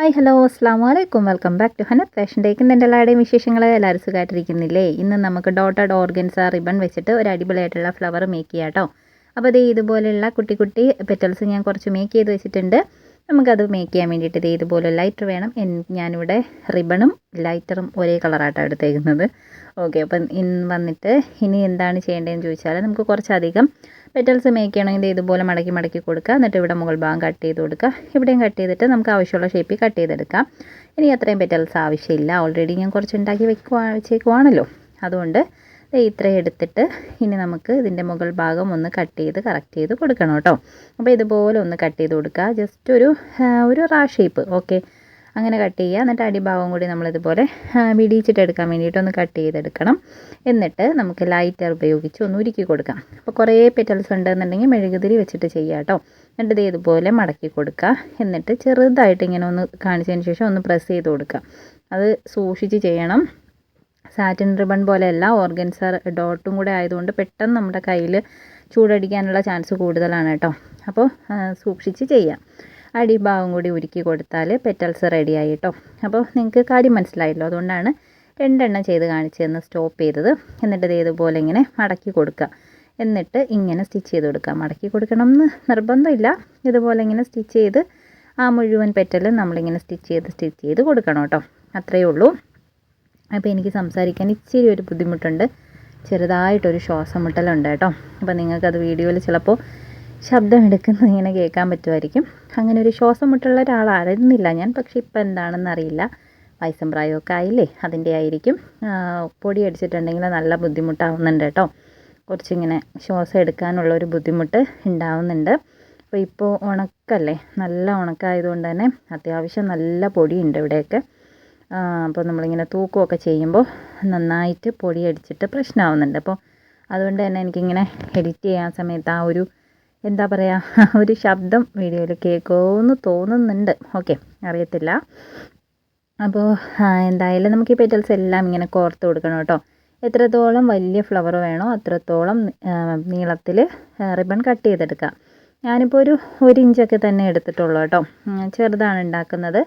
Hi hello അസ്സാം വലൈക്കും welcome back to ഹനത് ഫാഷൻ ടേക്ക്. എൻ്റെ എല്ലാവരുടെയും വിശേഷങ്ങൾ എല്ലാവരും സുഖമായിട്ടിരിക്കുന്നില്ലേ? ഇന്ന് നമുക്ക് ഡോട്ടഡ് ഓർഗൻസ റിബൺ വെച്ചിട്ട് ഒരു അടിപൊളിയായിട്ടുള്ള ഫ്ലവർ മേക്ക് ചെയ്യാം കേട്ടോ. അപ്പോൾ ഇത് ഇതുപോലെയുള്ള കുട്ടി കുട്ടി പെറ്റൽസ് ഞാൻ കുറച്ച് മേക്ക് ചെയ്ത് വെച്ചിട്ടുണ്ട്. നമുക്കത് മേക്ക് ചെയ്യാൻ വേണ്ടിയിട്ട് ഇത് ഇതുപോലെ ലൈറ്റർ വേണം. ഞാനിവിടെ റിബണും ലൈറ്ററും ഒരേ കളറായിട്ടാണ് എടുത്തേക്കുന്നത്. ഓക്കെ, അപ്പം വന്നിട്ട് ഇനി എന്താണ് ചെയ്യേണ്ടതെന്ന് ചോദിച്ചാൽ നമുക്ക് കുറച്ചധികം പെറ്റൽസ് മേക്ക് ചെയ്യണമെങ്കിൽ ഇതുപോലെ മടക്കി മടക്കി കൊടുക്കുക. എന്നിട്ട് ഇവിടെ മുകൾ ഭാഗം കട്ട് ചെയ്ത് കൊടുക്കുക. ഇവിടെയും കട്ട് ചെയ്തിട്ട് നമുക്ക് ആവശ്യമുള്ള ഷേപ്പിൽ കട്ട് ചെയ്തെടുക്കാം. ഇനി അത്രയും പെറ്റൽസ് ആവശ്യമില്ല, ഓൾറെഡി ഞാൻ കുറച്ച് ഉണ്ടാക്കി വെച്ചേക്കുവാണല്ലോ. അതുകൊണ്ട് ഇത്രയും എടുത്തിട്ട് ഇനി നമുക്ക് ഇതിൻ്റെ മുകൾ ഭാഗം ഒന്ന് കട്ട് ചെയ്ത് കറക്റ്റ് ചെയ്ത് കൊടുക്കണം കേട്ടോ. അപ്പോൾ ഇതുപോലെ ഒന്ന് കട്ട് ചെയ്ത് കൊടുക്കുക, ജസ്റ്റ് ഒരു റാ ഷേപ്പ്. ഓക്കെ, അങ്ങനെ കട്ട് ചെയ്യുക. എന്നിട്ട് അടിഭാഗം കൂടി നമ്മളിതുപോലെ വിടിയിച്ചിട്ട് എടുക്കാൻ വേണ്ടിയിട്ട് ഒന്ന് കട്ട് ചെയ്തെടുക്കണം. എന്നിട്ട് നമുക്ക് ലൈറ്റർ ഉപയോഗിച്ച് ഒന്ന് ഉരുക്കി കൊടുക്കാം. അപ്പോൾ കുറേ പെറ്റൽസ് ഉണ്ടെന്നുണ്ടെങ്കിൽ മെഴുകുതിരി വെച്ചിട്ട് ചെയ്യുക കേട്ടോ. എന്നിട്ട് ഇത് ഇതുപോലെ മടക്കി കൊടുക്കുക. എന്നിട്ട് ചെറുതായിട്ട് ഇങ്ങനെ ഒന്ന് കാണിച്ചതിന് ശേഷം ഒന്ന് പ്രസ് ചെയ്ത് കൊടുക്കുക. അത് സൂക്ഷിച്ച് ചെയ്യണം. സാറ്റിൻ റിബൺ പോലെയല്ല, ഓർഗൻസ ഡോട്ടും കൂടെ ആയതുകൊണ്ട് പെട്ടെന്ന് നമ്മുടെ കയ്യിൽ ചൂടടിക്കാനുള്ള ചാൻസ് കൂടുതലാണ് കേട്ടോ. അപ്പോൾ സൂക്ഷിച്ച് ചെയ്യാം. അടിഭാഗം കൂടി ഉരുക്കി കൊടുത്താൽ പെറ്റൽസ് റെഡിയായി കേട്ടോ. അപ്പോൾ നിങ്ങൾക്ക് കാര്യം മനസ്സിലായല്ലോ, അതുകൊണ്ടാണ് രണ്ടെണ്ണം ചെയ്ത് കാണിച്ചതെന്ന് സ്റ്റോപ്പ് ചെയ്തത്. എന്നിട്ട് ഇത് ഇതുപോലെ ഇങ്ങനെ മടക്കി കൊടുക്കുക. എന്നിട്ട് ഇങ്ങനെ സ്റ്റിച്ച് ചെയ്ത് കൊടുക്കുക. മടക്കി കൊടുക്കണം എന്ന് നിർബന്ധമില്ല, ഇതുപോലെ ഇങ്ങനെ സ്റ്റിച്ച് ചെയ്ത് ആ മുഴുവൻ പെറ്റലും നമ്മളിങ്ങനെ സ്റ്റിച്ച് ചെയ്ത് കൊടുക്കണം കേട്ടോ. അത്രയേ ഉള്ളൂ. അപ്പോൾ എനിക്ക് സംസാരിക്കാൻ ഇച്ചിരി ഒരു ബുദ്ധിമുട്ടുണ്ട്, ചെറുതായിട്ടൊരു ശ്വാസം മുട്ടലുണ്ട് കേട്ടോ. അപ്പോൾ നിങ്ങൾക്കത് വീഡിയോയിൽ ചിലപ്പോൾ ശബ്ദം എടുക്കുന്നത് ഇങ്ങനെ കേൾക്കാൻ പറ്റുമായിരിക്കും. അങ്ങനെ ഒരു ശ്വാസം മുട്ടുള്ള ഒരാളായിരുന്നില്ല ഞാൻ, പക്ഷേ ഇപ്പം എന്താണെന്ന് അറിയില്ല, വയസ്സും പ്രായമൊക്കെ ആയില്ലേ, അതിൻ്റെ ആയിരിക്കും. പൊടി അടിച്ചിട്ടുണ്ടെങ്കിൽ നല്ല ബുദ്ധിമുട്ടാവുന്നുണ്ട് കേട്ടോ. കുറച്ചിങ്ങനെ ശ്വാസം എടുക്കാനുള്ളൊരു ബുദ്ധിമുട്ട് ഉണ്ടാവുന്നുണ്ട്. അപ്പോൾ ഇപ്പോൾ ഉണക്കല്ലേ, നല്ല ഉണക്കമായതുകൊണ്ട് തന്നെ അത്യാവശ്യം നല്ല പൊടിയുണ്ട് ഇവിടെയൊക്കെ. അപ്പോൾ നമ്മളിങ്ങനെ തൂക്കമൊക്കെ ചെയ്യുമ്പോൾ നന്നായിട്ട് പൊടി അടിച്ചിട്ട് പ്രശ്നമാവുന്നുണ്ട്. അപ്പോൾ അതുകൊണ്ട് തന്നെ എനിക്കിങ്ങനെ എഡിറ്റ് ചെയ്യാൻ സമയത്ത് ആ ഒരു എന്താ പറയുക, ഒരു ശബ്ദം വീഡിയോയിൽ കേൾക്കുമെന്ന് തോന്നുന്നുണ്ട്. ഓക്കെ, അറിയത്തില്ല. അപ്പോൾ എന്തായാലും നമുക്ക് ഈ പെറ്റൽസ് എല്ലാം ഇങ്ങനെ കോർത്ത് കൊടുക്കണം കേട്ടോ. എത്രത്തോളം വലിയ ഫ്ലവർ വേണോ അത്രത്തോളം നീളത്തിൽ റിബൺ കട്ട് ചെയ്തെടുക്കാം. ഞാനിപ്പോൾ ഒരു ഇഞ്ചൊക്കെ തന്നെ എടുത്തിട്ടുള്ളൂ കേട്ടോ. ചെറുതാണ് ഉണ്ടാക്കുന്നത്.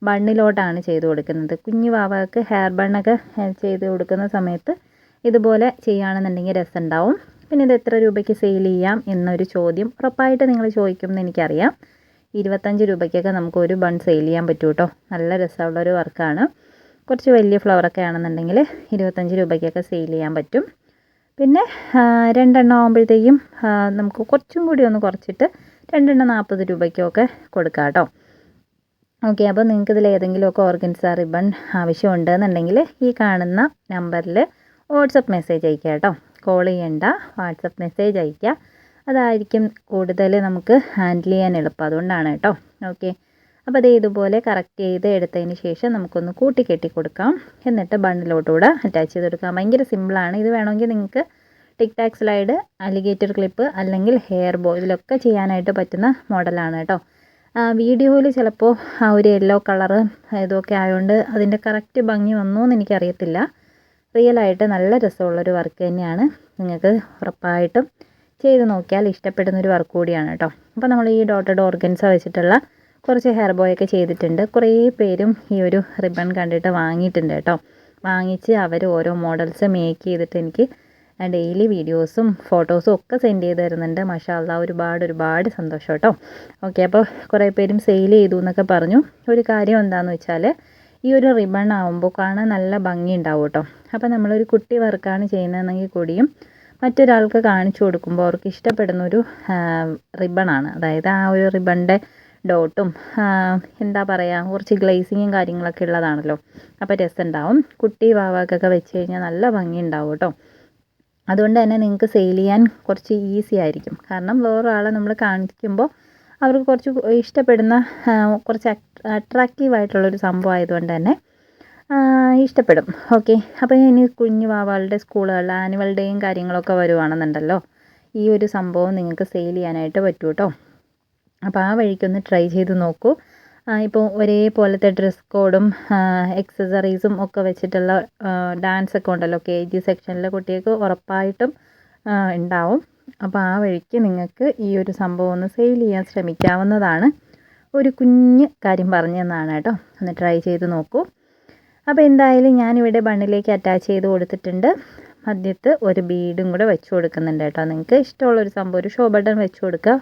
ബണ്ണിലോട്ടാണ് ചെയ്ത് കൊടുക്കുന്നത്. കുഞ്ഞു വാവകൾക്ക് ഹെയർ ബണ്ണൊക്കെ ചെയ്ത് കൊടുക്കുന്ന സമയത്ത് ഇതുപോലെ ചെയ്യുകയാണെന്നുണ്ടെങ്കിൽ രസമുണ്ടാവും. പിന്നെ ഇത് എത്ര രൂപയ്ക്ക് സെയിൽ ചെയ്യാം എന്നൊരു ചോദ്യം ഉറപ്പായിട്ട് നിങ്ങൾ ചോദിക്കുമെന്ന് എനിക്കറിയാം. 25 രൂപയ്ക്കൊക്കെ നമുക്ക് ഒരു ബൺ സെയിൽ ചെയ്യാൻ പറ്റും കേട്ടോ. നല്ല രസമുള്ളൊരു വർക്കാണ്. കുറച്ച് വലിയ ഫ്ലവറൊക്കെ ആണെന്നുണ്ടെങ്കിൽ 25 രൂപയ്ക്കൊക്കെ സെയിൽ ചെയ്യാൻ പറ്റും. പിന്നെ രണ്ടെണ്ണം ആകുമ്പോഴത്തേക്കും നമുക്ക് കുറച്ചും കൂടി ഒന്ന് കുറച്ചിട്ട് 2 40 രൂപയ്ക്കൊക്കെ കൊടുക്കാം കേട്ടോ. ഓക്കെ, അപ്പോൾ നിങ്ങൾക്ക് ഇതിൽ ഏതെങ്കിലുമൊക്കെ ഓർഗൻസ റിബൺ ആവശ്യമുണ്ടെന്നുണ്ടെങ്കിൽ ഈ കാണുന്ന നമ്പറിൽ വാട്സപ്പ് മെസ്സേജ് അയയ്ക്കുക കേട്ടോ. കോൾ ചെയ്യണ്ട, വാട്സപ്പ് മെസ്സേജ് അയയ്ക്കുക. അതായിരിക്കും കൂടുതൽ നമുക്ക് ഹാൻഡിൽ ചെയ്യാൻ എളുപ്പം, അതുകൊണ്ടാണ് കേട്ടോ. ഓക്കെ, അപ്പോൾ അത് ഇതുപോലെ കറക്റ്റ് ചെയ്ത് എടുത്തതിന് ശേഷം നമുക്കൊന്ന് കെട്ടി കൊടുക്കാം. എന്നിട്ട് ബണ്ണിലോട്ടുകൂടെ അറ്റാച്ച് ചെയ്ത് കൊടുക്കാം. ഭയങ്കര സിമ്പിളാണ്. ഇത് വേണമെങ്കിൽ നിങ്ങൾക്ക് ടിക് ടാക് സ്ലൈഡ്, അലിഗേറ്റർ ക്ലിപ്പ് അല്ലെങ്കിൽ ഹെയർ ബോ ഇതിലൊക്കെ ചെയ്യാനായിട്ട് പറ്റുന്ന മോഡലാണ് കേട്ടോ. വീഡിയോയിൽ ചിലപ്പോൾ ആ ഒരു യെല്ലോ കളറ് ഇതൊക്കെ ആയതുകൊണ്ട് അതിൻ്റെ കറക്റ്റ് ഭംഗി വന്നോ എന്ന് എനിക്കറിയത്തില്ല. റിയലായിട്ട് നല്ല രസമുള്ളൊരു വർക്ക് തന്നെയാണ്. നിങ്ങൾക്ക് ഉറപ്പായിട്ടും ചെയ്ത് നോക്കിയാൽ ഇഷ്ടപ്പെടുന്നൊരു വർക്ക് കൂടിയാണ് കേട്ടോ. അപ്പോൾ നമ്മൾ ഈ ഡോട്ടഡ് ഓർഗൻസ വെച്ചിട്ടുള്ള കുറച്ച് ഹെയർ ബോയൊക്കെ ചെയ്തിട്ടുണ്ട്. കുറേ പേരും ഈ ഒരു റിബൺ കണ്ടിട്ട് വാങ്ങിയിട്ടുണ്ട് കേട്ടോ. വാങ്ങിച്ച് അവർ ഓരോ മോഡൽസ് മേക്ക് ചെയ്തിട്ട് എനിക്ക് ഡെയിലി വീഡിയോസും ഫോട്ടോസും ഒക്കെ സെൻഡ് ചെയ്ത് തരുന്നുണ്ട്. മാഷാ അല്ലാഹ്, ഒരുപാട് സന്തോഷം കേട്ടോ. ഓക്കെ, അപ്പോൾ കുറേ പേരും സെയിൽ ചെയ്തു എന്നൊക്കെ പറഞ്ഞു. ഒരു കാര്യം എന്താണെന്ന് വെച്ചാൽ ഈ ഒരു റിബൺ ആകുമ്പോൾ കാണാൻ നല്ല ഭംഗി ഉണ്ടാവും കേട്ടോ. അപ്പോൾ നമ്മളൊരു കുട്ടി വർക്കാണ് ചെയ്യുന്നതെങ്കിൽ കൂടിയും മറ്റൊരാൾക്ക് കാണിച്ചു കൊടുക്കുമ്പോൾ അവർക്ക് ഇഷ്ടപ്പെടുന്നൊരു റിബണാണ്. അതായത് ആ ഒരു റിബണിൻ്റെ ഡോട്ടും എന്താ പറയുക, കുറച്ച് ഗ്ലേസിങ്ങും കാര്യങ്ങളൊക്കെ ഉള്ളതാണല്ലോ. അപ്പോൾ രസമുണ്ടാവും. കുട്ടി വാവാക്കൊക്കെ വെച്ച് കഴിഞ്ഞാൽ നല്ല ഭംഗി ഉണ്ടാവും കേട്ടോ. അതുകൊണ്ട് തന്നെ നിങ്ങൾക്ക് സെയിൽ ചെയ്യാൻ കുറച്ച് ഈസി ആയിരിക്കും. കാരണം വേറൊരാളെ നമ്മൾ കാണിക്കുമ്പോൾ അവർക്ക് കുറച്ച് ഇഷ്ടപ്പെടുന്ന കുറച്ച് അട്രാക്റ്റീവായിട്ടുള്ളൊരു സംഭവം ആയതുകൊണ്ട് തന്നെ ഇഷ്ടപ്പെടും. ഓക്കെ, അപ്പോൾ ഇനി കുഞ്ഞു വാവകളുടെ സ്കൂളുകളിൽ ആനുവൽ ഡേയും കാര്യങ്ങളൊക്കെ വരുവാണെന്നുണ്ടല്ലോ, ഈ ഒരു സംഭവം നിങ്ങൾക്ക് സെയിൽ ചെയ്യാനായിട്ട് പറ്റും കേട്ടോ. അപ്പോൾ ആ വഴിക്കൊന്ന് ട്രൈ ചെയ്ത് നോക്കൂ. ഇപ്പോൾ ഒരേപോലത്തെ ഡ്രസ് കോഡും എക്സസറീസും ഒക്കെ വെച്ചിട്ടുള്ള ഡാൻസൊക്കെ ഉണ്ടല്ലോ, KG സെക്ഷനിലെ കുട്ടികൾക്ക് ഉറപ്പായിട്ടും ഉണ്ടാവും. അപ്പോൾ ആ വഴിക്ക് നിങ്ങൾക്ക് ഈ ഒരു സംഭവം ഒന്ന് സെയിൽ ചെയ്യാൻ ശ്രമിക്കാവുന്നതാണ്. ഒരു കുഞ്ഞ് കാര്യം പറഞ്ഞു തന്നതാണ് കേട്ടോ. ഒന്ന് ട്രൈ ചെയ്ത് നോക്കൂ. അപ്പോൾ എന്തായാലും ഞാനിവിടെ ബണ്ണിലേക്ക് അറ്റാച്ച് ചെയ്ത് കൊടുത്തിട്ടുണ്ട്. മധ്യത്ത് ഒരു ബീഡും കൂടെ വെച്ച് കൊടുക്കുന്നുണ്ട് കേട്ടോ. നിങ്ങൾക്ക് ഇഷ്ടമുള്ളൊരു സംഭവം, ഒരു ഷോ ബട്ടൺ വെച്ച് കൊടുക്കുക,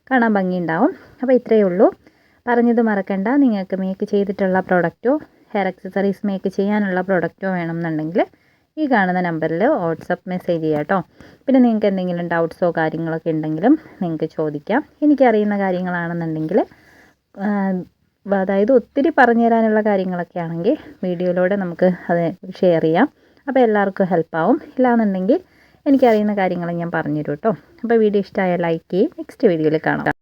കാണാൻ ഭംഗിയുണ്ടാവും. അപ്പോൾ ഇത്രയേ ഉള്ളൂ. പറഞ്ഞത് മറക്കണ്ട, നിങ്ങൾക്ക് മേക്ക് ചെയ്തിട്ടുള്ള പ്രോഡക്റ്റോ ഹെയർ അക്സസറീസ് മേക്ക് ചെയ്യാനുള്ള പ്രോഡക്റ്റോ വേണമെന്നുണ്ടെങ്കിൽ ഈ കാണുന്ന നമ്പറിൽ വാട്സപ്പ് മെസ്സേജ് ചെയ്യാം കേട്ടോ. പിന്നെ നിങ്ങൾക്ക് എന്തെങ്കിലും ഡൗട്ട്സോ കാര്യങ്ങളൊക്കെ ഉണ്ടെങ്കിലും നിങ്ങൾക്ക് ചോദിക്കാം. എനിക്കറിയുന്ന കാര്യങ്ങളാണെന്നുണ്ടെങ്കിൽ, അതായത് ഒത്തിരി പറഞ്ഞു തരാനുള്ള കാര്യങ്ങളൊക്കെ ആണെങ്കിൽ വീഡിയോയിലൂടെ നമുക്ക് അത് ഷെയർ ചെയ്യാം. അപ്പോൾ എല്ലാവർക്കും ഹെൽപ്പാവും. ഇല്ലാന്നുണ്ടെങ്കിൽ എനിക്കറിയുന്ന കാര്യങ്ങൾ ഞാൻ പറഞ്ഞുതരും കേട്ടോ. അപ്പോൾ വീഡിയോ ഇഷ്ടമായാൽ ലൈക്ക് ചെയ്യും. നെക്സ്റ്റ് വീഡിയോയിൽ കാണാം.